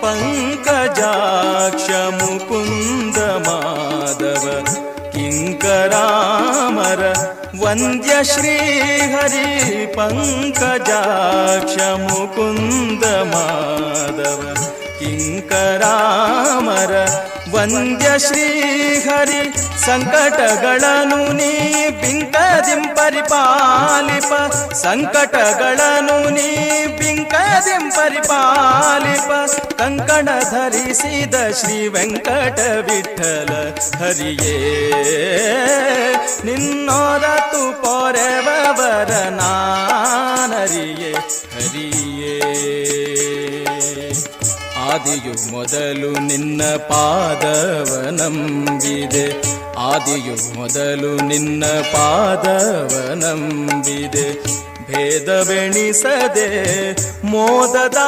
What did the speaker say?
ಪಂಕಜಾಕ್ಷ ಮುಕುಂದ ಮಾಧವ ಕಿಂಕರಾಮರ ವಂದ್ಯ ಶ್ರೀಹರಿ. ಪಂಕಜಾಕ್ಷ ಮುಕುಂದ ಮಾಧವ ಕಿಂಕರಾಮರ ವಂದ್ಯ ಶ್ರೀಹರಿ. ಸಂಕಟಗಳನ್ನು ನೀ ಬಿಂಕದಿಂಪರಿಪಾಲಿಪ, ಸಂಕಟಗಳನ್ನು ನೀ ಬಿಂಕದಿಂಪರಿಪಾಲಿಪ. ಕಂಕಣ ಧರಿಸಿದ ಶ್ರೀ ವೆಂಕಟ ವಿಠಲ ಹರಿಯೇ, ನಿನ್ನೊರತು ಪೊರೆವವರ ನಾನರಿಯೇ ಹರಿಯೇ. ಆದಿಯು ಮೊದಲು ನಿನ್ನ ಪಾದವ ನಂಬಿದೆ, ಆದಿಯು ಮೊದಲು ನಿನ್ನ ಪಾದವ ನಂಬಿದೆ. ಭೇದವೆಣಿಸದೆ ಮೋದದ